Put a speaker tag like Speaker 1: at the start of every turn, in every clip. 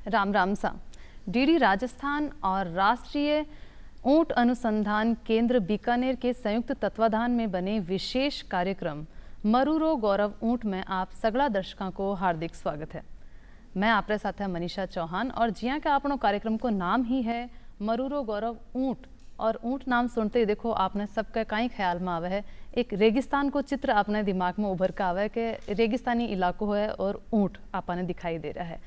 Speaker 1: राम राम सा। डीडी राजस्थान और राष्ट्रीय ऊंट अनुसंधान केंद्र बीकानेर के संयुक्त तत्वाधान में बने विशेष कार्यक्रम मरूरो गौरव ऊंट में आप सगड़ा दर्शकों को हार्दिक स्वागत है। मैं आपरे साथ है मनीषा चौहान और जिया के आपनो कार्यक्रम को नाम ही है मरूरो गौरव ऊंट। और ऊंट नाम सुनते ही देखो आपने सबका कई ख्याल में आवे है, एक रेगिस्तान को चित्र अपने दिमाग में उभर के आवे कि रेगिस्तानी इलाको है और ऊंट आपने दिखाई दे रहा है।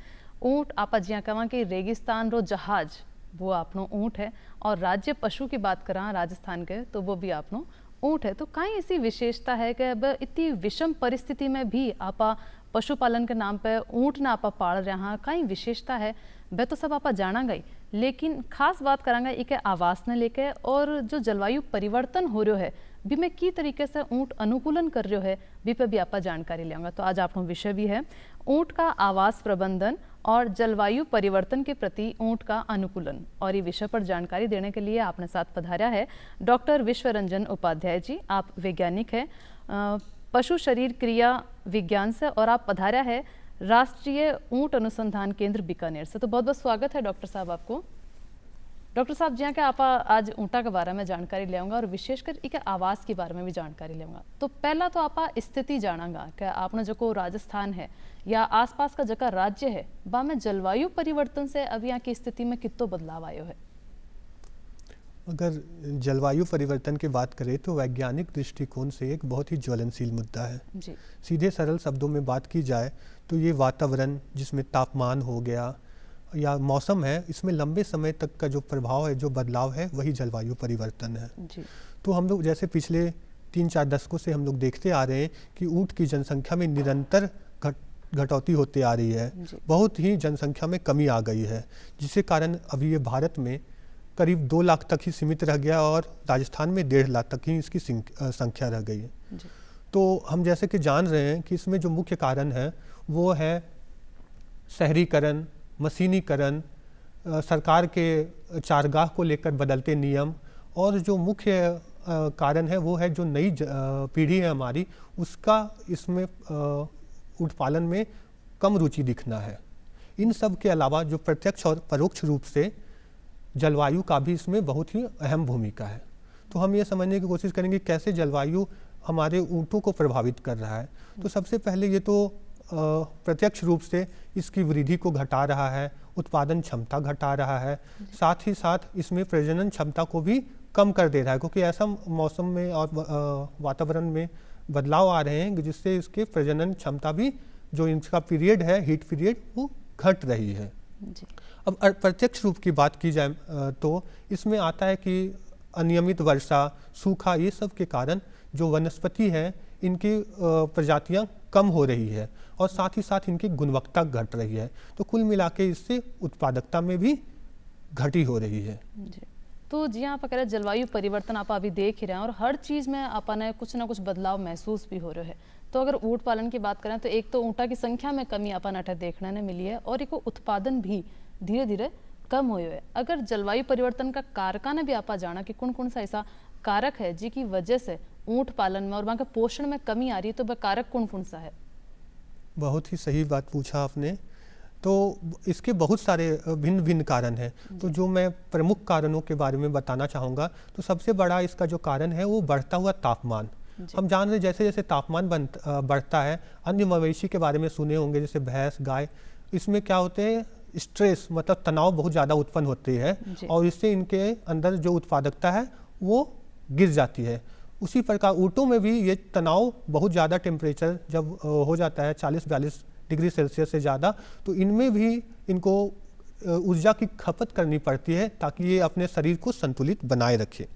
Speaker 1: ऊंट आप जिया कहें कि रेगिस्तान रो जहाज वो आपनो ऊंट है और राज्य पशु की बात करा राजस्थान के तो वो भी आपनो ऊंट है। तो कहीं ऐसी विशेषता है कि अब इतनी विषम परिस्थिति में भी आपा पशुपालन के नाम पे ऊंट ना आपा पाल रहे हैं, कहीं विशेषता है वह तो सब आपा जाना गई, लेकिन खास बात करांगा एक आवास ने लेके और जो जलवायु परिवर्तन हो रहा है भी में की तरीके से ऊंट अनुकूलन कर रहे है भी पे भी आपा जानकारी लेंगे। तो आज आपनो विषय भी है ऊंट का आवास प्रबंधन और जलवायु परिवर्तन के प्रति ऊंट का अनुकूलन। और ये विषय पर जानकारी देने के लिए आपने साथ पधारा है डॉक्टर विश्वरंजन उपाध्याय जी। आप वैज्ञानिक है पशु शरीर क्रिया विज्ञान से और आप पधारा है राष्ट्रीय ऊंट अनुसंधान केंद्र बीकानेर से। तो बहुत बहुत स्वागत है डॉक्टर साहब आपको। डॉक्टर साहब जी के आप आज ऊंटा के बारे में जानकारी लेंगे और विशेषकर एक आवास के बारे में भी जानकारी लेंगे। तो पहला तो आप स्थिति जानांगा कि आपने जो राजस्थान है या आसपास का जगह राज्य है बा में जलवायु परिवर्तन से अब यहाँ की स्थिति में कितो बदलाव आयो है।
Speaker 2: अगर जलवायु परिवर्तन की बात करें तो वैज्ञानिक दृष्टिकोण से एक बहुत ही ज्वलनशील मुद्दा है
Speaker 1: जी।
Speaker 2: सीधे सरल शब्दों में बात की जाए तो ये वातावरण जिसमें तापमान हो गया या मौसम है, इसमें लंबे समय तक का जो प्रभाव है, जो बदलाव है, वही जलवायु परिवर्तन है
Speaker 1: जी।
Speaker 2: तो हम लोग जैसे पिछले 3-4 दशकों से हम लोग देखते आ रहे हैं कि ऊंट की जनसंख्या में निरंतर घटौती होती आ रही है। बहुत ही जनसंख्या में कमी आ गई है जिसके कारण अभी ये भारत में करीब 2 लाख तक ही सीमित रह गया और राजस्थान में 1.5 लाख तक ही इसकी संख्या रह गई है। तो हम जैसे कि जान रहे हैं कि इसमें जो मुख्य कारण है वो है शहरीकरण, मशीनीकरण, सरकार के चारगाह को लेकर बदलते नियम और जो मुख्य कारण है वो है जो नई पीढ़ी है हमारी उसका इसमें ऊंट पालन में कम रुचि दिखना है। इन सब के अलावा जो प्रत्यक्ष और परोक्ष रूप से जलवायु का भी इसमें बहुत ही अहम भूमिका है। तो हम ये समझने की कोशिश करेंगे कैसे जलवायु हमारे ऊँटों को प्रभावित कर रहा है। तो सबसे पहले ये तो प्रत्यक्ष रूप से इसकी वृद्धि को घटा रहा है, उत्पादन क्षमता घटा रहा है, साथ ही साथ इसमें प्रजनन क्षमता को भी कम कर दे रहा है क्योंकि ऐसा मौसम में और वातावरण में बदलाव आ रहे हैं जिससे इसके प्रजनन क्षमता भी जो इनका पीरियड है, हीट पीरियड, वो घट रही है जी। अब प्रत्यक्ष रूप की बात की जाए तो इसमें आता है कि अनियमित वर्षा, सूखा, ये सब के कारण जो वनस्पति है इनकी प्रजातियां कम हो रही है और साथ ही साथ इनकी गुणवत्ता घट रही है। तो कुल मिला के इससे उत्पादकता में भी घटी हो रही है
Speaker 1: जी। तो जी आप कह रहे जलवायु परिवर्तन आप अभी देख ही रहे हैं और हर चीज़ में अपने कुछ ना कुछ बदलाव महसूस भी हो रहे हैं। तो अगर ऊंट पालन की बात करें तो एक तो ऊँटा की संख्या में कमी अपन अठे देखने ने मिली है और एक उत्पादन भी धीरे धीरे कम हो है। अगर जलवायु परिवर्तन का कारक ने भी आप जाना कि कौन कौन सा ऐसा कारक है जिसकी वजह से ऊंट पालन में और वहाँ के पोषण में कमी आ रही है, तो वह कारक कौन कौन सा है?
Speaker 2: बहुत ही सही बात पूछा आपने। तो इसके बहुत सारे भिन्न भिन्न कारण हैं। तो जो मैं प्रमुख कारणों के बारे में बताना चाहूँगा तो सबसे बड़ा इसका जो कारण है वो बढ़ता हुआ तापमान। हम जान रहे जैसे जैसे तापमान बढ़ता है, अन्य मवेशी के बारे में सुने होंगे जैसे भैंस, गाय, इसमें क्या होते हैं स्ट्रेस मतलब तनाव बहुत ज़्यादा उत्पन्न होती है और इससे इनके अंदर जो उत्पादकता है वो गिर जाती है। उसी प्रकार ऊँटों में भी ये तनाव बहुत ज़्यादा टेम्परेचर जब हो जाता है 40-42 डिग्री सेल्सियस से ज़्यादा, तो इनमें भी इनको ऊर्जा की खपत करनी पड़ती है ताकि ये अपने शरीर को संतुलित बनाए रखे।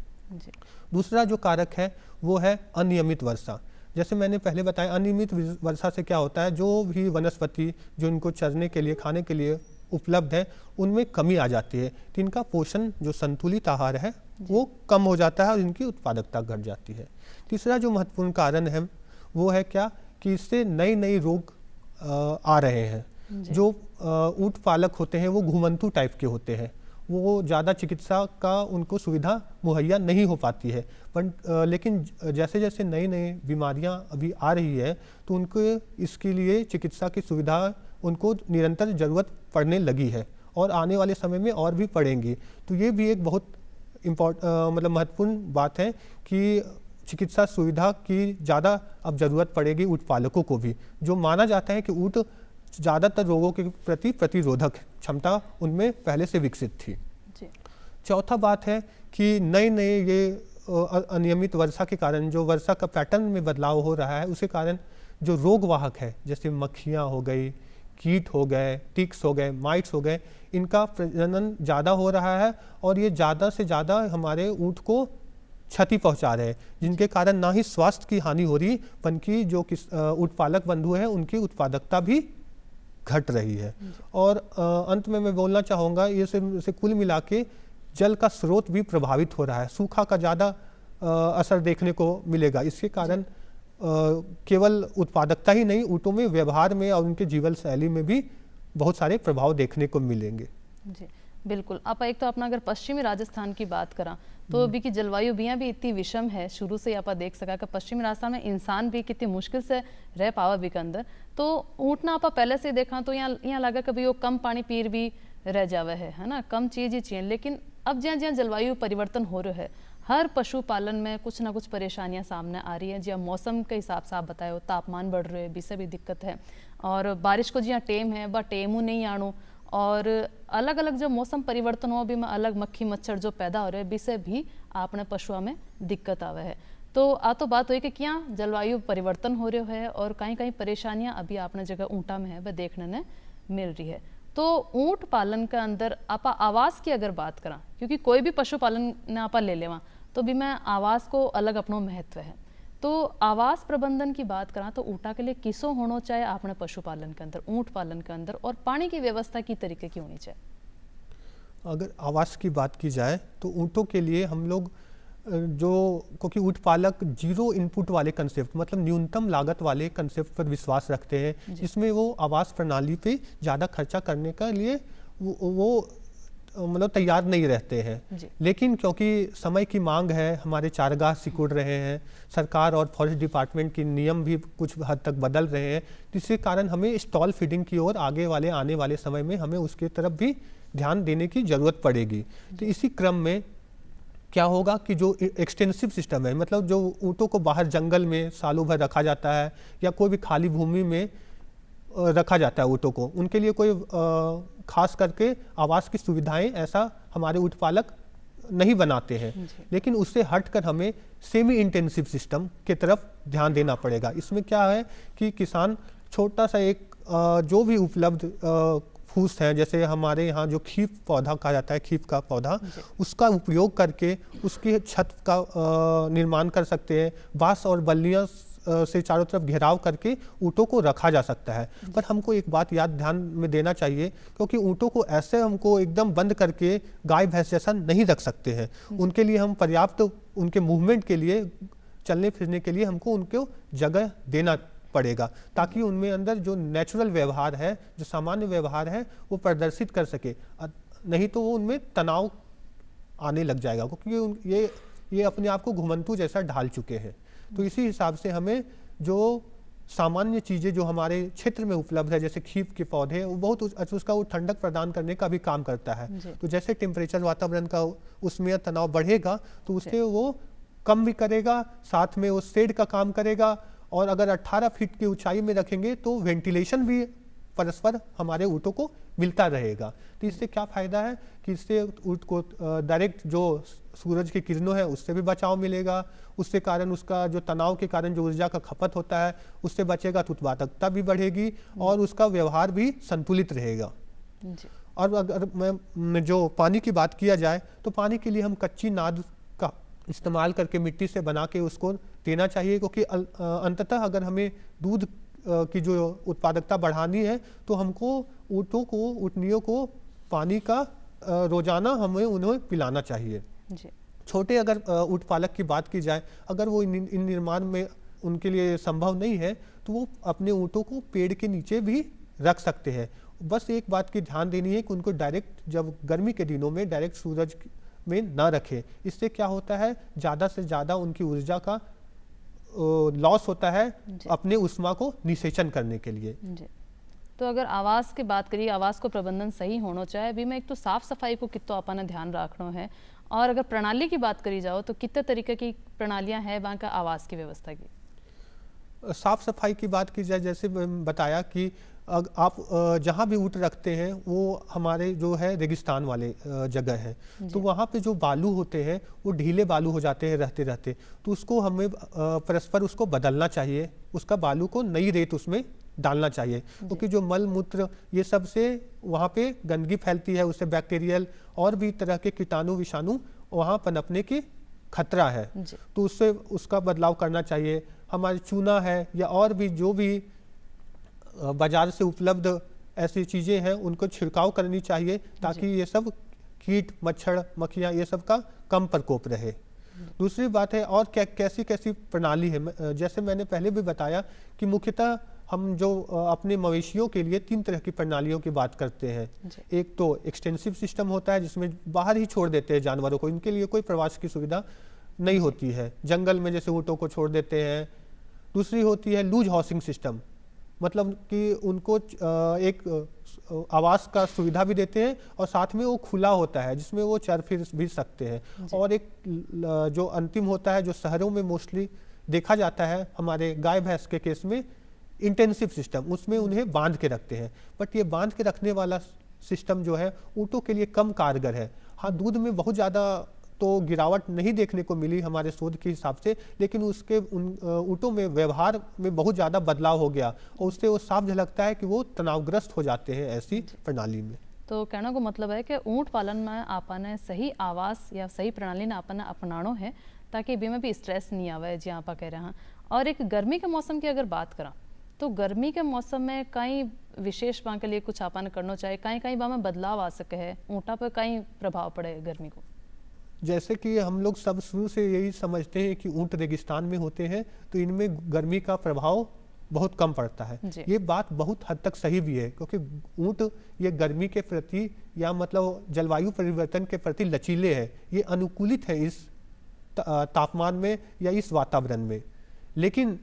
Speaker 2: दूसरा जो कारक है वो है अनियमित वर्षा। जैसे मैंने पहले बताया अनियमित वर्षा से क्या होता है, जो भी वनस्पति जो इनको चरने के लिए, खाने के लिए उपलब्ध है उनमें कमी आ जाती है, तो इनका पोषण जो संतुलित आहार है वो कम हो जाता है और इनकी उत्पादकता घट जाती है। तीसरा जो महत्वपूर्ण कारण है वो है क्या कि इससे नए नए रोग आ रहे हैं। जो ऊंट पालक होते हैं वो घुमंतू टाइप के होते हैं, वो ज़्यादा चिकित्सा का उनको सुविधा मुहैया नहीं हो पाती है, पर लेकिन जैसे जैसे नई नई बीमारियां अभी आ रही है तो उनको इसके लिए चिकित्सा की सुविधा उनको निरंतर ज़रूरत पड़ने लगी है और आने वाले समय में और भी पड़ेंगी। तो ये भी एक बहुत मतलब महत्वपूर्ण बात है कि चिकित्सा सुविधा की ज़्यादा अब ज़रूरत पड़ेगी ऊँट पालकों को भी, जो माना जाता है कि ऊँट ज़्यादातर रोगों के प्रति प्रतिरोधक क्षमता उनमें पहले से विकसित थी। चौथा बात है कि नए नए ये अनियमित वर्षा के कारण जो वर्षा का पैटर्न में बदलाव हो रहा है, उसके कारण जो रोग वाहक है जैसे मक्खियाँ हो गई, कीट हो गए, टिक्स हो गए, माइट्स हो गए, इनका प्रजनन ज़्यादा हो रहा है और ये ज़्यादा से ज़्यादा हमारे ऊँट को क्षति पहुंचा रहे हैं, जिनके कारण ना ही स्वास्थ्य की हानि हो रही बल्कि जो ऊँट पालक बंधु हैं उनकी उत्पादकता भी घट रही है। और अंत में मैं बोलना चाहूँगा ये से कुल मिला के जल का स्रोत भी प्रभावित हो रहा है, सूखा का ज़्यादा असर देखने को मिलेगा। इसके कारण केवल उत्पादकता ही नहीं, ऊँटों में व्यवहार में और उनके जीवन शैली में भी बहुत सारे प्रभाव देखने को मिलेंगे।
Speaker 1: जी बिल्कुल। आप एक तो अपना अगर पश्चिमी राजस्थान की बात करा तो अभी की जलवायु भी इतनी विषम है, शुरू से आप देख सका कि पश्चिमी राजस्थान में इंसान भी कितनी मुश्किल से रह पावा भी के अंदर। तो ऊँट ना आप पहले से देखा तो यहाँ लगा कि भाई वो कम पानी पीर भी रह जावे है ना, कम चीज ही चाहिए। लेकिन अब ज्યાં ज्યાં जलवायु परिवर्तन हो रहा है, हर पशुपालन में कुछ ना कुछ परेशानियां सामने आ रही है। ज्યાં मौसम के हिसाब से आप बताए, तापमान बढ़ रहे भी से भी दिक्कत है, और बारिश को ज्યાં टेम है वह टेमू नहीं आणो, और अलग अलग जो मौसम परिवर्तन हो भी में अलग मक्खी मच्छर जो पैदा हो रहे भी से भी आपने पशुओं में दिक्कत आवे है। तो आ तो बात हुई कि क्या जलवायु परिवर्तन हो रहा है और कहीं कहीं परेशानियां अभी आपने जगह ऊँटा में है वह देखने ने मिल रही है। तो ऊँट पालन के अंदर आप आवास की अगर बात करा, क्योंकि कोई भी पशुपालन ने आप ले लेवा तो भी मैं आवास को अलग अपनो महत्व है, तो आवास प्रबंधन की बात करा तो ऊँटा के लिए किसो होना चाहिए आपने पशुपालन के अंदर, ऊँट पालन के अंदर, और पानी की व्यवस्था की तरीके की होनी चाहिए?
Speaker 2: अगर आवास की बात की जाए तो ऊँटों के लिए हम लोग जो, क्योंकि ऊँट पालक जीरो इनपुट वाले कंसेप्ट मतलब न्यूनतम लागत वाले कंसेप्ट पर विश्वास रखते हैं, जिसमें वो आवास प्रणाली पे ज़्यादा खर्चा करने के लिए वो मतलब तैयार नहीं रहते हैं। लेकिन क्योंकि समय की मांग है, हमारे चारागाह सिकुड़ रहे हैं, सरकार और फॉरेस्ट डिपार्टमेंट के नियम भी कुछ हद तक बदल रहे हैं, जिसके कारण हमें स्टॉल फीडिंग की ओर आने वाले समय में हमें उसके तरफ भी ध्यान देने की ज़रूरत पड़ेगी। तो इसी क्रम में क्या होगा कि जो एक्सटेंसिव सिस्टम है, मतलब जो ऊँटों को बाहर जंगल में सालों भर रखा जाता है या कोई भी खाली भूमि में रखा जाता है ऊँटों को, उनके लिए कोई खास करके आवास की सुविधाएं ऐसा हमारे ऊँट पालक नहीं बनाते हैं। लेकिन उससे हटकर हमें सेमी इंटेंसिव सिस्टम के तरफ ध्यान देना पड़ेगा। इसमें क्या है कि किसान छोटा सा एक जो भी उपलब्ध फूस है, जैसे हमारे यहाँ जो खीफ पौधा कहा जाता है, खीफ का पौधा, उसका उपयोग करके उसकी छत का निर्माण कर सकते हैं। बांस और बल्लियाँ से चारों तरफ घेराव करके ऊँटों को रखा जा सकता है। पर हमको एक बात ध्यान में देना चाहिए, क्योंकि ऊँटों को ऐसे हमको एकदम बंद करके गाय भैंस जैसा नहीं रख सकते हैं। उनके लिए हम पर्याप्त उनके मूवमेंट के लिए, चलने फिरने के लिए हमको उनको जगह देना पड़ेगा, ताकि उनमें अंदर जो नेचुरल व्यवहार है, जो सामान्य व्यवहार है, वो प्रदर्शित कर सके। नहीं तो वो उनमें तनाव आने लग जाएगा, क्योंकि ये अपने आप को घुमंतू जैसा ढाल चुके हैं। तो इसी हिसाब से हमें जो सामान्य चीज़ें जो हमारे क्षेत्र में उपलब्ध है, जैसे खीफ के पौधे, वो बहुत उसका वो ठंडक प्रदान करने का भी काम करता है। तो जैसे टेम्परेचर वातावरण का उसमें तनाव बढ़ेगा तो उससे वो कम भी करेगा, साथ में वो शेड का काम करेगा। और अगर 18 फीट की ऊंचाई में रखेंगे तो वेंटिलेशन भी परस्पर हमारे ऊँटों को मिलता रहेगा। तो इससे क्या फ़ायदा है कि इससे ऊँट को डायरेक्ट जो सूरज की किरणों है उससे भी बचाव मिलेगा, उससे कारण उसका जो तनाव के कारण जो ऊर्जा का खपत होता है उससे बचेगा, तो उत्पादकता भी बढ़ेगी और उसका व्यवहार भी संतुलित रहेगा। और अगर मैं जो पानी की बात किया जाए तो पानी के लिए हम कच्ची नाद का इस्तेमाल करके मिट्टी से बना के उसको देना चाहिए, क्योंकि अंततः अगर हमें दूध की जो उत्पादकता बढ़ानी है तो हमको ऊँटों को, ऊँटनियों को पानी का रोजाना हमें उन्हें पिलाना चाहिए। छोटे अगर ऊँट पालक की बात की जाए, अगर वो इन निर्माण में उनके लिए संभव नहीं है तो वो अपने ऊँटों को पेड़ के नीचे भी रख सकते हैं। बस एक बात की ध्यान देनी है कि उनको डायरेक्ट, जब गर्मी के दिनों में डायरेक्ट सूरज में ना रखें। इससे क्या होता है, ज़्यादा से ज़्यादा उनकी ऊर्जा का लॉस होता है अपने उष्मा को निषेचन करने के लिए।
Speaker 1: तो अगर आवास की बात करिए, आवास को प्रबंधन सही होना चाहिए, भी में एक तो साफ सफाई को कितो अपन ध्यान रखना है, और अगर प्रणाली की बात करी जाओ तो कितने तरीके की प्रणालियां हैं वहाँ का आवास की व्यवस्था की?
Speaker 2: साफ सफाई की बात की जाए, जैसे मैंने बताया कि आप जहाँ भी ऊँट रखते हैं वो हमारे जो है रेगिस्तान वाले जगह है, तो वहाँ पे जो बालू होते हैं वो ढीले बालू हो जाते हैं रहते रहते, तो उसको हमें परस्पर उसको बदलना चाहिए, उसका बालू को नई रेत उसमें डालना चाहिए, क्योंकि जो मल मूत्र ये सब से वहाँ पे गंदगी फैलती है, उससे बैक्टीरियल और भी तरह के कीटाणु विषाणु वहाँ पनपने की खतरा है, तो उससे उसका बदलाव करना चाहिए। हमारे चूना है या और भी जो भी बाजार से उपलब्ध ऐसी चीज़ें हैं उनको छिड़काव करनी चाहिए, ताकि ये सब कीट मच्छर मक्खियाँ ये सब का कम प्रकोप रहे। दूसरी बात है और कैसी कैसी प्रणाली है, जैसे मैंने पहले भी बताया कि मुख्यतः हम जो अपने मवेशियों के लिए 3 तरह की प्रणालियों की बात करते हैं। एक तो एक्सटेंसिव सिस्टम होता है जिसमें बाहर ही छोड़ देते हैं जानवरों को, इनके लिए कोई प्रवास की सुविधा नहीं होती है, जंगल में जैसे ऊँटों को छोड़ देते हैं। दूसरी होती है लूज हाउसिंग सिस्टम, मतलब कि उनको एक आवास का सुविधा भी देते हैं और साथ में वो खुला होता है जिसमें वो चर फिर भी सकते हैं। और एक जो अंतिम होता है जो शहरों में मोस्टली देखा जाता है हमारे गाय भैंस के केस में, इंटेंसिव सिस्टम, उसमें उन्हें बांध के रखते हैं। बट ये बांध के रखने वाला सिस्टम जो है ऊँटों के लिए कम कारगर है। हाँ, दूध में बहुत ज़्यादा तो गिरावट नहीं देखने को मिली हमारे शोध के हिसाब से, लेकिन उसके ऊँटों में व्यवहार में बहुत ज़्यादा बदलाव हो गया और उससे वो साफ झलकता है कि वो तनावग्रस्त हो जाते हैं ऐसी प्रणाली में।
Speaker 1: तो कहने को मतलब है कि ऊँट पालन में आपने सही आवास या सही प्रणाली ने आपने अपनानो है ताकि बी में भी स्ट्रेस नहीं आवे, जी आप कह रहे हैं। और एक गर्मी के मौसम की अगर बात करा तो गर्मी के मौसम में कई विशेष वहाँ के लिए कुछ आपन करना चाहिए, कहीं कहीं वहाँ में बदलाव आ सके है, ऊँटा पर कहीं प्रभाव पड़े गर्मी को?
Speaker 2: जैसे कि हम लोग सब शुरू से यही समझते हैं कि ऊँट रेगिस्तान में होते हैं तो इनमें गर्मी का प्रभाव बहुत कम पड़ता है। ये बात बहुत हद तक सही भी है, क्योंकि ऊँट ये गर्मी के प्रति या मतलब जलवायु परिवर्तन के प्रति लचीले हैं, ये अनुकूलित है इस तापमान में या इस वातावरण में। लेकिन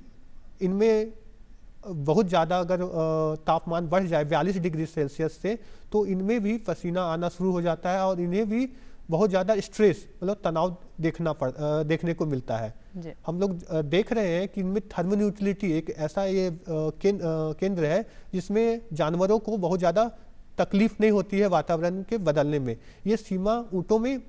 Speaker 2: इनमें बहुत ज़्यादा अगर तापमान बढ़ जाए 42 डिग्री सेल्सियस से, तो इनमें भी पसीना आना शुरू हो जाता है और इन्हें भी बहुत ज़्यादा स्ट्रेस मतलब तनाव देखने को मिलता है। हम लोग देख रहे हैं कि इनमें थर्मल यूटिलिटी एक ऐसा ये केंद्र है जिसमें जानवरों को बहुत ज़्यादा तकलीफ नहीं होती है वातावरण के बदलने में। ये सीमा ऊँटों में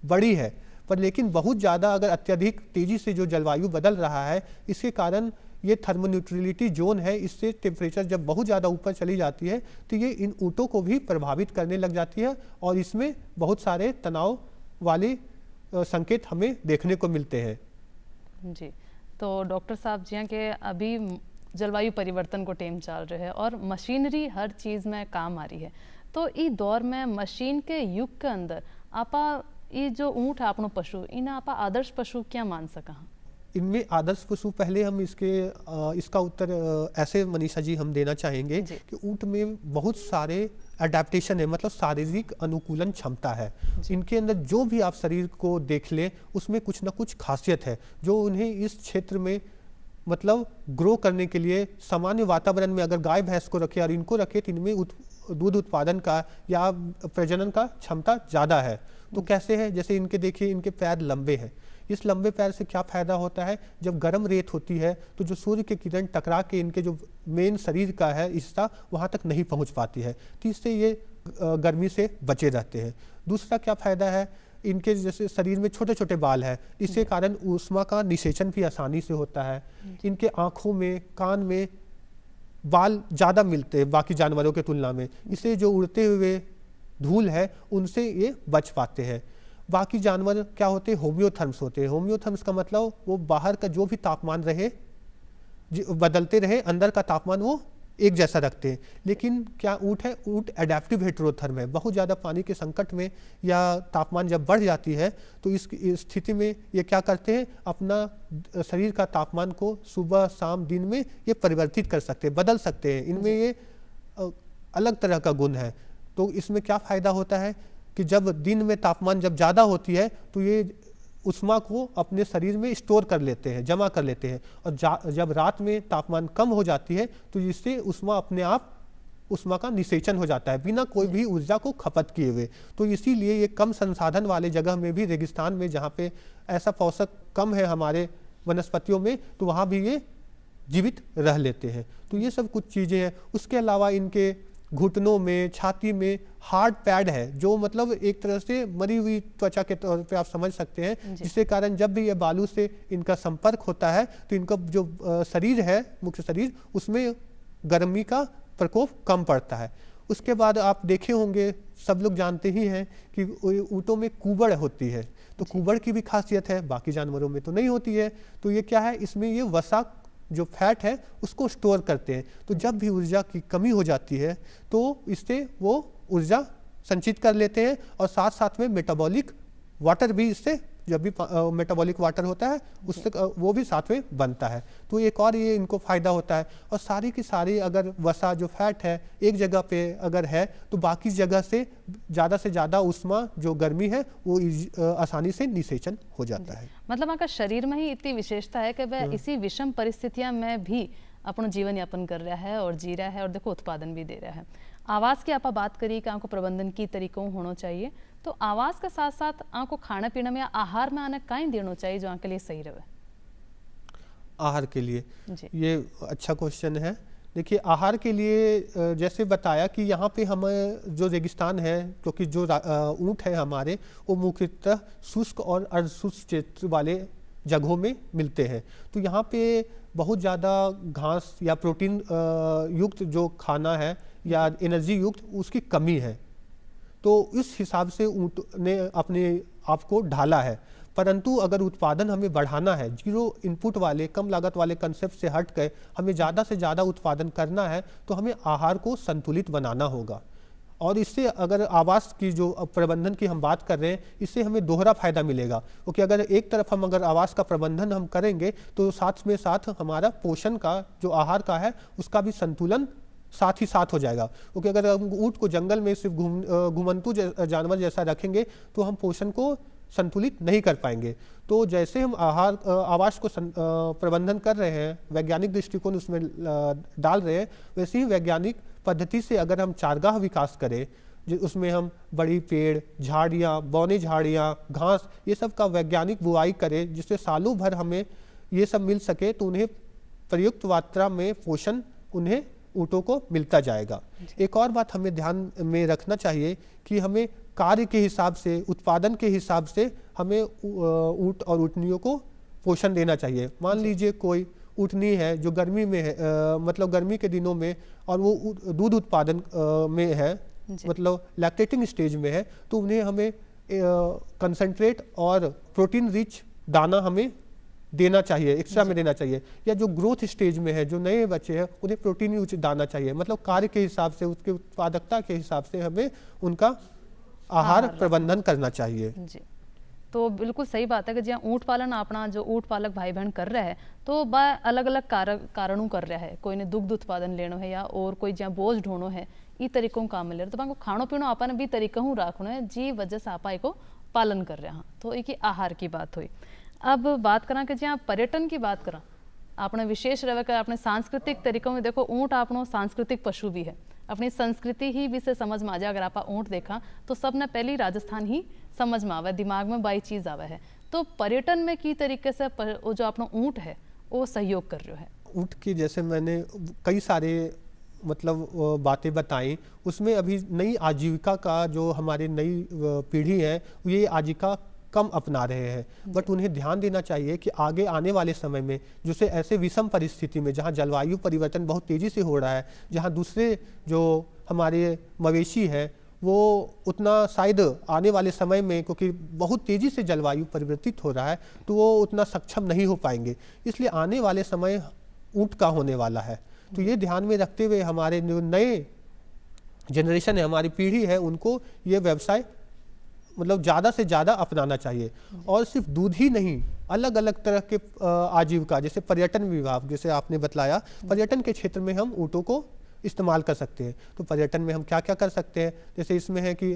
Speaker 2: बड़ी है, पर लेकिन बहुत ज़्यादा अगर अत्यधिक तेज़ी से जो जलवायु बदल रहा है, इसके कारण ये थर्मल न्यूट्रलिटी जोन है, इससे टेम्परेचर जब बहुत ज़्यादा ऊपर चली जाती है तो ये इन ऊँटों को भी प्रभावित करने लग जाती है और इसमें बहुत सारे तनाव वाले संकेत हमें देखने को मिलते हैं।
Speaker 1: जी, तो डॉक्टर साहब जी के अभी जलवायु परिवर्तन को टेम चल रहे हैं और मशीनरी हर चीज़ में काम आ रही है, तो इस दौर में मशीन के युग के अंदर आपा ये जो ऊँट है अपनो पशु, इन्हें आपा आदर्श पशु क्या मान सका?
Speaker 2: इनमें आदर्श पशु, पहले हम इसका उत्तर ऐसे मनीषा जी हम देना चाहेंगे कि ऊँट में बहुत सारे अडेप्टेशन है, मतलब शारीरिक अनुकूलन क्षमता है। इनके अंदर जो भी आप शरीर को देख लें उसमें कुछ ना कुछ खासियत है जो उन्हें इस क्षेत्र में मतलब ग्रो करने के लिए सामान्य वातावरण में अगर गाय भैंस को रखे और इनको रखे तो इनमें दूध उत्पादन का या प्रजनन का क्षमता ज़्यादा है। तो कैसे है, जैसे इनके देखिए इनके पैर लंबे हैं। इस लंबे पैर से क्या फ़ायदा होता है, जब गर्म रेत होती है तो जो सूर्य के किरण टकरा के इनके जो मेन शरीर का है हिस्सा वहाँ तक नहीं पहुँच पाती है, तो इससे ये गर्मी से बचे रहते हैं। दूसरा क्या फ़ायदा है, इनके जैसे शरीर में छोटे छोटे बाल हैं, इसके कारण ऊष्मा का निषेचन भी आसानी से होता है। इनके आँखों में कान में बाल ज़्यादा मिलते हैं बाकी जानवरों के तुलना में, इससे जो उड़ते हुए धूल है उनसे ये बच पाते हैं। बाकी जानवर क्या होते हैं, होम्योथर्म्स होते हैं। होम्योथर्म्स का मतलब वो बाहर का जो भी तापमान रहे बदलते रहे, अंदर का तापमान वो एक जैसा रखते हैं। लेकिन क्या ऊँट है, ऊँट एडेप्टिव हेटेरोथर्म है। बहुत ज़्यादा पानी के संकट में या तापमान जब बढ़ जाती है तो इस स्थिति में ये क्या करते हैं, अपना शरीर का तापमान को सुबह शाम दिन में ये परिवर्तित कर सकते हैं, बदल सकते हैं। इनमें ये अलग तरह का गुण है। तो इसमें क्या फ़ायदा होता है कि जब दिन में तापमान जब ज़्यादा होती है तो ये ऊष्मा को अपने शरीर में स्टोर कर लेते हैं, जमा कर लेते हैं, और जब रात में तापमान कम हो जाती है तो इससे ऊष्मा अपने आप उष्मा का निषेचन हो जाता है बिना कोई भी ऊर्जा को खपत किए हुए। तो इसीलिए ये कम संसाधन वाले जगह में भी, रेगिस्तान में जहाँ पे ऐसा पोषक कम है हमारे वनस्पतियों में, तो वहाँ भी ये जीवित रह लेते हैं। तो ये सब कुछ चीज़ें हैं। उसके अलावा इनके घुटनों में, छाती में हार्ड पैड है, जो मतलब एक तरह से मरी हुई त्वचा के तौर पे आप समझ सकते हैं, जिसके कारण जब भी ये बालू से इनका संपर्क होता है तो इनका जो शरीर है, मुख्य शरीर, उसमें गर्मी का प्रकोप कम पड़ता है। उसके बाद आप देखे होंगे, सब लोग जानते ही हैं कि ऊँटों में कुबड़ होती है। तो कुबड़ की भी खासियत है, बाकी जानवरों में तो नहीं होती है। तो ये क्या है, इसमें ये वसा जो फैट है उसको स्टोर करते हैं। तो जब भी ऊर्जा की कमी हो जाती है तो इससे वो ऊर्जा संचित कर लेते हैं, और साथ साथ में मेटाबॉलिक वाटर भी इससे, जब भी मेटाबॉलिक वाटर होता है उससे वो भी साथ में बनता है। तो एक और ये इनको फायदा होता है। और सारी की सारी अगर वसा जो फैट है एक जगह पे अगर है तो बाकी जगह से ज़्यादा उष्मा जो गर्मी है वो आसानी से निषेचन हो जाता है।
Speaker 1: मतलब आपका शरीर में ही इतनी विशेषता है कि वह इसी विषम परिस्थितियां में भी अपना जीवन यापन कर रहा है और जी रहा है, और देखो उत्पादन भी दे रहा है। आवास की आप बात करिए कि आपको प्रबंधन की तरीकों होना चाहिए, तो आवास के साथ साथ आपको खाना पीना में या आहार में आने कहीं देना चाहिए जो आपके लिए सही रहे?
Speaker 2: आहार के लिए ये अच्छा क्वेश्चन है। देखिए, आहार के लिए जैसे बताया कि यहाँ पे हम जो रेगिस्तान है, क्योंकि जो ऊँट है हमारे वो मुख्यतः शुष्क और अर्धशुष्क क्षेत्र वाले जगहों में मिलते हैं। तो यहाँ पे बहुत ज़्यादा घास या प्रोटीन युक्त जो खाना है या एनर्जी युक्त, उसकी कमी है। तो इस हिसाब से ऊँट ने अपने आप को ढाला है। परंतु अगर उत्पादन हमें बढ़ाना है, जीरो इनपुट वाले कम लागत वाले कंसेप्ट से हट कर हमें ज़्यादा से ज़्यादा उत्पादन करना है, तो हमें आहार को संतुलित बनाना होगा। और इससे अगर आवास की जो प्रबंधन की हम बात कर रहे हैं, इससे हमें दोहरा फायदा मिलेगा। क्योंकि अगर एक तरफ हम अगर आवास का प्रबंधन हम करेंगे तो साथ में साथ हमारा पोषण का जो आहार का है उसका भी संतुलन साथ ही साथ हो जाएगा। क्योंकि अगर हम ऊँट को जंगल में सिर्फ घुमंतु जानवर जैसा रखेंगे तो हम पोषण को संतुलित नहीं कर पाएंगे। तो जैसे हम आवास को प्रबंधन कर रहे हैं, वैज्ञानिक दृष्टिकोण उसमें डाल रहे हैं, वैसे ही वैज्ञानिक पद्धति से अगर हम चारगाह विकास करें, उसमें हम बड़ी पेड़, झाड़ियाँ, बौनी झाड़ियाँ, घास, ये सब का वैज्ञानिक बुआई करें, जिससे सालों भर हमें ये सब मिल सके, तो उन्हें पर्याप्त मात्रा में पोषण उन्हें ऊँटों को मिलता जाएगा। एक और बात हमें ध्यान में रखना चाहिए कि हमें कार्य के हिसाब से, उत्पादन के हिसाब से हमें ऊँट और ऊँटनियों को पोषण देना चाहिए। मान लीजिए कोई ऊँटनी है जो गर्मी में है, मतलब गर्मी के दिनों में, और वो दूध उत्पादन में है, मतलब लैक्टेटिंग स्टेज में है, तो उन्हें हमें कंसंट्रेट और प्रोटीन रिच दाना हमें देना चाहिए, एक्स्ट्रा में देना चाहिए। या जो ग्रोथ स्टेज में है, जो नए बच्चे हैं, उन्हें प्रोटीन युक्त दाना चाहिए। मतलब कार्य के हिसाब से, उसके उत्पादकता के हिसाब से हमें उनका आहार प्रबंधन करना चाहिए।
Speaker 1: जी, तो बिल्कुल सही बात है कि जहाँ ऊँट पालन अपना जो ऊँट पालक भाई बहन कर रहे हैं, तो वह अलग अलग कारणों कर रहा है। कोई ने दुग्ध उत्पादन लेना है या और कोई जहाँ बोझ ढोनो है, ई तरीकों काम ले रहे, तो आपको खानो पीनो आपने भी तरीकों रखना है, जी वजह से आप को पालन कर रहे हैं। तो एक आहार की बात हुई। अब बात करा कि जहाँ पर्यटन की बात करा, आपने विशेष रहे कर अपने सांस्कृतिक तरीकों में देखो, ऊँट आपनो सांस्कृतिक पशु भी है, अपनी संस्कृति ही भी से समझ में आ जाए। अगर आप ऊँट देखा तो सब ने पहली राजस्थान ही समझ में आवे, दिमाग में बाई चीज़ आवे है। तो पर्यटन में की तरीके से वो जो अपना ऊँट है वो सहयोग कर रहे है।
Speaker 2: ऊँट की जैसे मैंने कई सारे मतलब बातें बताई, उसमें अभी नई आजीविका का जो हमारी नई पीढ़ी है ये आजीविका कम अपना रहे हैं। बट उन्हें ध्यान देना चाहिए कि आगे आने वाले समय में जैसे ऐसे विषम परिस्थिति में जहां जलवायु परिवर्तन बहुत तेज़ी से हो रहा है, जहां दूसरे जो हमारे मवेशी हैं वो उतना शायद आने वाले समय में, क्योंकि बहुत तेज़ी से जलवायु परिवर्तित हो रहा है, तो वो उतना सक्षम नहीं हो पाएंगे। इसलिए आने वाले समय ऊँट का होने वाला है। तो ये ध्यान में रखते हुए हमारे जो नए जनरेशन है, हमारी पीढ़ी है, उनको ये व्यवसाय मतलब ज़्यादा से ज़्यादा अपनाना चाहिए। और सिर्फ दूध ही नहीं, अलग अलग तरह के आजीविका, जैसे पर्यटन विभाग, जैसे आपने बतलाया, पर्यटन के क्षेत्र में हम ऊँटों को इस्तेमाल कर सकते हैं। तो पर्यटन में हम क्या क्या कर सकते हैं, जैसे इसमें है कि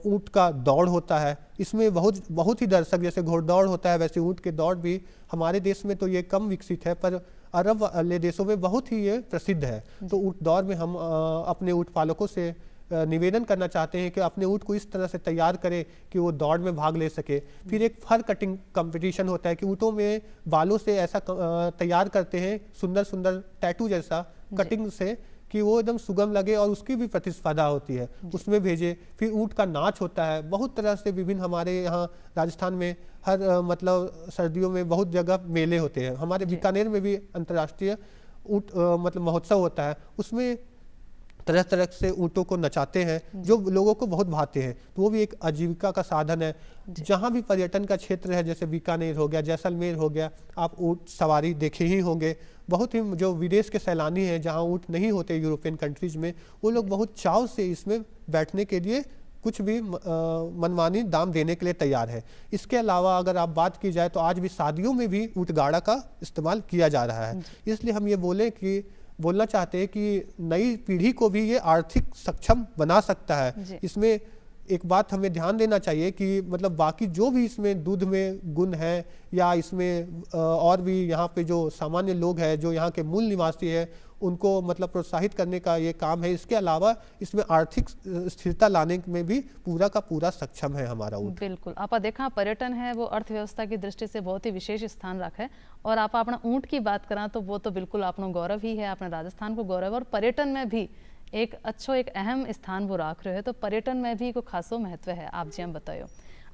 Speaker 2: ऊँट का दौड़ होता है, इसमें बहुत ही दर्शक, जैसे घोड़दौड़ होता है, वैसे ऊँट के दौड़ भी हमारे देश में तो ये कम विकसित है, पर अरब वाले देशों में बहुत ही ये प्रसिद्ध है। तो ऊँट दौड़ में हम अपने ऊँट पालकों से निवेदन करना चाहते हैं कि अपने ऊँट को इस तरह से तैयार करें कि वो दौड़ में भाग ले सके। फिर एक फर कटिंग कंपटीशन होता है कि ऊँटों में बालों से ऐसा तैयार करते हैं सुंदर सुंदर टैटू जैसा कटिंग से कि वो एकदम सुगम लगे, और उसकी भी प्रतिस्पर्धा होती है, उसमें भेजे। फिर ऊँट का नाच होता है, बहुत तरह से विभिन्न हमारे यहाँ राजस्थान में हर मतलब सर्दियों में बहुत जगह मेले होते हैं। हमारे बीकानेर में भी अंतर्राष्ट्रीय ऊँट मतलब महोत्सव होता है, उसमें तरह तरह से ऊँटों को नचाते हैं जो लोगों को बहुत भाते हैं। तो वो भी एक आजीविका का साधन है। जहाँ भी पर्यटन का क्षेत्र है, जैसे बीकानेर हो गया, जैसलमेर हो गया, आप ऊँट सवारी देखे ही होंगे। बहुत ही जो विदेश के सैलानी हैं, जहाँ ऊँट नहीं होते यूरोपियन कंट्रीज में, वो लोग बहुत चाव से इसमें बैठने के लिए कुछ भी मनमानी दाम देने के लिए तैयार है। इसके अलावा अगर आप बात की जाए तो आज भी शादियों में भी ऊँट गाड़ा का इस्तेमाल किया जा रहा है। इसलिए हम ये बोलना चाहते हैं कि नई पीढ़ी को भी ये आर्थिक सक्षम बना सकता है। इसमें एक बात हमें ध्यान देना चाहिए कि मतलब बाकी जो भी इसमें दूध में गुण है, या इसमें और भी यहाँ पे जो सामान्य लोग हैं, जो यहाँ के मूल निवासी हैं, उनको मतलब प्रोत्साहित करने का ये काम है। इसके अलावा इसमें आर्थिक स्थिरता लाने में भी पूरा का पूरा सक्षम है हमारा ऊँट।
Speaker 1: बिल्कुल, आप देखा पर्यटन है वो अर्थव्यवस्था की दृष्टि से बहुत ही विशेष स्थान रखे, और आप अपना ऊँट की बात करा तो वो तो बिल्कुल अपना गौरव ही है, अपने राजस्थान को गौरव, और पर्यटन में भी एक अहम स्थान वो राख रहे है। तो पर्यटन में भी को खासो महत्व है, आप जी बतायो।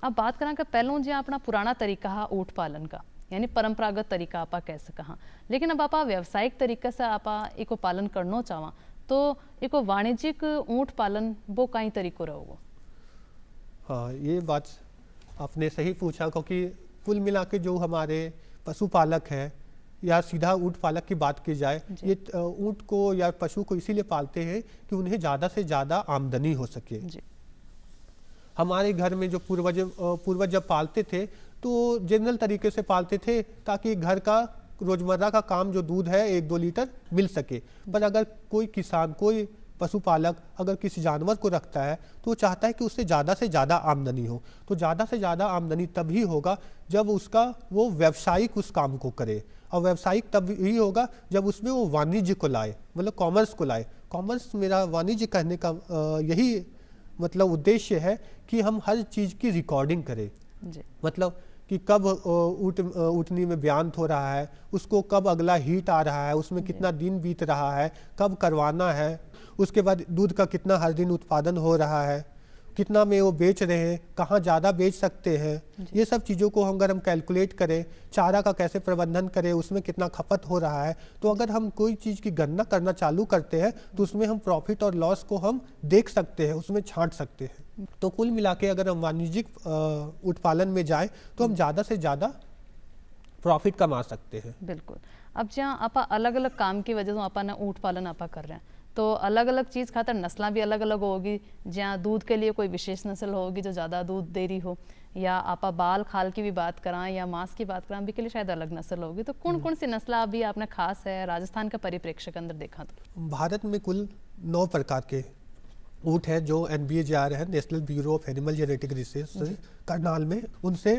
Speaker 1: अब बात करा कि पहलों जो अपना पुराना तरीका है ऊँट पालन का, यानी परंपरागत तरीका आप कह सका, लेकिन अब आप व्यावसायिक तरीके से आप इको पालन करना चाहवा तो इको वाणिज्यिक ऊँट पालन वो कई तरीको रहोगो।
Speaker 2: हाँ, ये बात आपने सही पूछा, क्योंकि कुल मिला के जो हमारे पशुपालक है, या सीधा ऊँट पालक की बात की जाए, ये ऊँट को या पशु को इसीलिए पालते हैं कि उन्हें ज़्यादा से ज़्यादा आमदनी हो सके। हमारे घर में जो पूर्वज जब पालते थे तो जनरल तरीके से पालते थे ताकि घर का रोजमर्रा का काम जो दूध है 1-2 लीटर मिल सके। पर अगर कोई किसान, कोई पशुपालक अगर किसी जानवर को रखता है तो वो चाहता है कि उससे ज़्यादा से ज़्यादा आमदनी हो। तो ज़्यादा से ज़्यादा आमदनी तभी होगा जब वो व्यावसायिक उस काम को करे, और व्यावसायिक तभी होगा जब उसमें वो वाणिज्य को लाए, मतलब कॉमर्स को लाए। कॉमर्स मेरा वाणिज्य कहने का यही मतलब उद्देश्य है कि हम हर चीज़ की रिकॉर्डिंग करें। मतलब कि कब ऊँटनी में ब्यांत हो रहा है, उसको कब अगला हीट आ रहा है, उसमें कितना दिन बीत रहा है, कब करवाना है, उसके बाद दूध का कितना हर दिन उत्पादन हो रहा है, कितना में वो बेच रहे हैं, कहाँ ज़्यादा बेच सकते हैं। ये सब चीज़ों को अगर हम कैलकुलेट करें, चारा का कैसे प्रबंधन करें, उसमें कितना खपत हो रहा है, तो अगर हम कोई चीज़ की गणना करना चालू करते हैं तो उसमें हम प्रॉफिट और लॉस को हम देख सकते हैं, उसमें छांट सकते हैं। तो कुल मिला के अगर हम वाणिज्यिक उत्पादन में जाएं तो हम ज़्यादा से ज़्यादा प्रॉफिट कमा सकते हैं।
Speaker 1: बिल्कुल। अब जहाँ आप अलग अलग काम की वजह से अपन ऊँट पालन आप कर रहे हैं, तो अलग अलग चीज़ खातर नस्लें भी अलग अलग होगी। जहाँ दूध के लिए कोई विशेष नस्ल होगी जो ज़्यादा दूध दे रही हो, या आप बाल खाल की भी बात कराएं या मांस की बात कराएं, भी के लिए शायद अलग नस्ल होगी। तो कौन कौन सी नस्ल अभी आपने खास है राजस्थान का परिप्रेक्ष्य के अंदर देखा? तो
Speaker 2: भारत में कुल 9 प्रकार के ऊँट है जो NBAJR है, national bureau of animal genetic research Karnal में, उनसे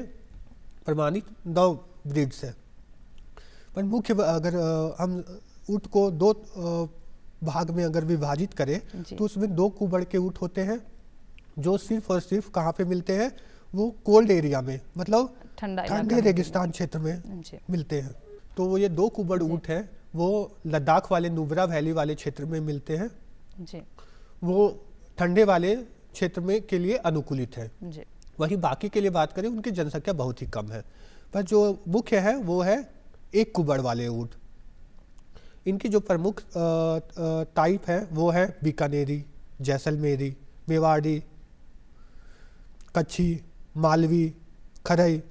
Speaker 2: प्रमाणित 9 ब्रीड्स है। पर मुख्य अगर हम ऊँट को 2 भाग में अगर विभाजित करें तो उसमें 2 कुबड़ के ऊँट होते हैं जो सिर्फ और सिर्फ कहाँ पे मिलते हैं, वो कोल्ड एरिया में, मतलब ठंडे रेगिस्तान क्षेत्र में मिलते हैं। तो वो ये 2 कुबड़ ऊँट हैं, वो लद्दाख वाले नुब्रा वैली वाले क्षेत्र में मिलते हैं जी। वो ठंडे वाले क्षेत्र में के लिए अनुकूलित है जी। वही बाकी के लिए बात करें, उनकी जनसंख्या बहुत ही कम है। पर जो मुख्य है वो है 1 कुबड़ वाले ऊँट। इनकी जो प्रमुख टाइप है वो है बीकानेरी, जैसलमेरी, मेवाड़ी, कच्छी, मालवी, खरई।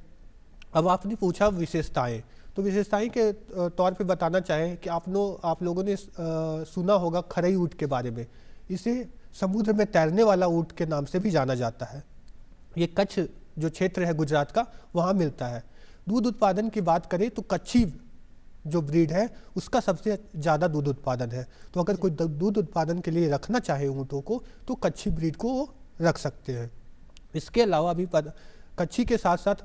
Speaker 2: अब आपने पूछा विशेषताएं, तो विशेषताएं के तौर पे बताना चाहें कि आप लोगों ने सुना होगा खरई ऊँट के बारे में। इसे समुद्र में तैरने वाला ऊँट के नाम से भी जाना जाता है। ये कच्छ जो क्षेत्र है गुजरात का, वहाँ मिलता है। दूध उत्पादन की बात करें तो कच्छी जो ब्रीड है उसका सबसे ज़्यादा दूध उत्पादन है। तो अगर कोई दूध उत्पादन के लिए रखना चाहे ऊँटों को तो कच्छी ब्रीड को वो रख सकते हैं। इसके अलावा भी कच्छी के साथ साथ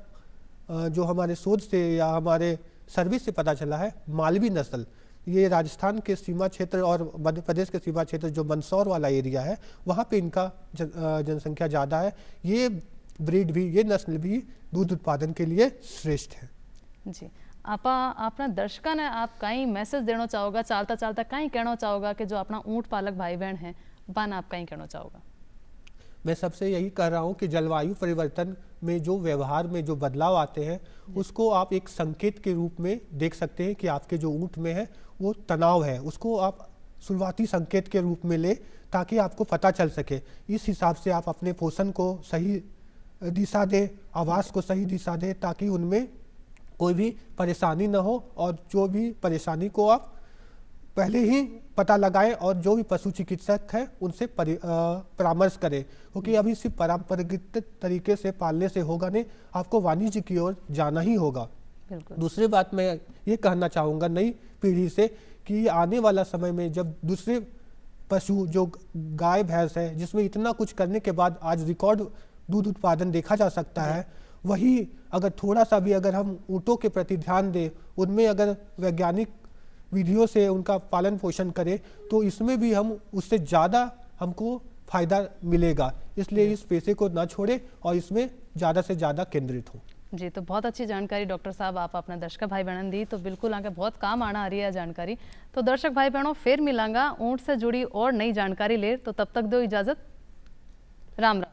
Speaker 2: जो हमारे शोध से या हमारे सर्वे से पता चला है मालवी नस्ल, ये राजस्थान के सीमा क्षेत्र और मध्य प्रदेश के सीमा क्षेत्र जो मंदसौर वाला एरिया है वहाँ पे इनका जनसंख्या ज़्यादा है। ये ब्रीड भी, ये नस्ल भी दूध उत्पादन के लिए श्रेष्ठ है।
Speaker 1: जी, अपना दर्शकों ने आप कहीं मैसेज देना चाहोगा, चालता चालता कहीं कहना चाहोगा कि जो अपना ऊँट पालक भाई बहन हैं बान आप कहीं कहना चाहोगा?
Speaker 2: मैं सबसे यही कह रहा हूँ कि जलवायु परिवर्तन में जो व्यवहार में जो बदलाव आते हैं उसको आप एक संकेत के रूप में देख सकते हैं कि आपके जो ऊँट में है वो तनाव है, उसको आप शुरुआती संकेत के रूप में ले ताकि आपको पता चल सके। इस हिसाब से आप अपने पोषण को सही दिशा दें, आवास को सही दिशा दें ताकि उनमें कोई भी परेशानी न हो, और जो भी परेशानी को आप पहले ही पता लगाएं और जो भी पशु चिकित्सक है उनसे परामर्श करें, क्योंकि अभी सिर्फ पारंपरिक तरीके से पालने से होगा नहीं, आपको वाणिज्य की ओर जाना ही होगा। दूसरी बात मैं ये कहना चाहूँगा नई पीढ़ी से कि आने वाला समय में जब दूसरे पशु जो गाय भैंस है जिसमें इतना कुछ करने के बाद आज रिकॉर्ड दूध उत्पादन देखा जा सकता है, वही अगर थोड़ा सा भी अगर हम ऊँटों के प्रति ध्यान दें, उनमें अगर वैज्ञानिक विधियों से उनका पालन पोषण करें तो इसमें भी हम उससे ज़्यादा हमको फायदा मिलेगा। इसलिए इस पेशे को ना छोड़ें और इसमें ज़्यादा से ज़्यादा केंद्रित हों।
Speaker 1: जी, तो बहुत अच्छी जानकारी डॉक्टर साहब आप अपना दर्शक भाई बहन दी, तो बिल्कुल आगे बहुत काम आना आ रही है जानकारी। तो दर्शक भाई बहनों फिर मिलांगा ऊँट से जुड़ी और नई जानकारी ले, तो तब तक दो इजाज़त, राम राम।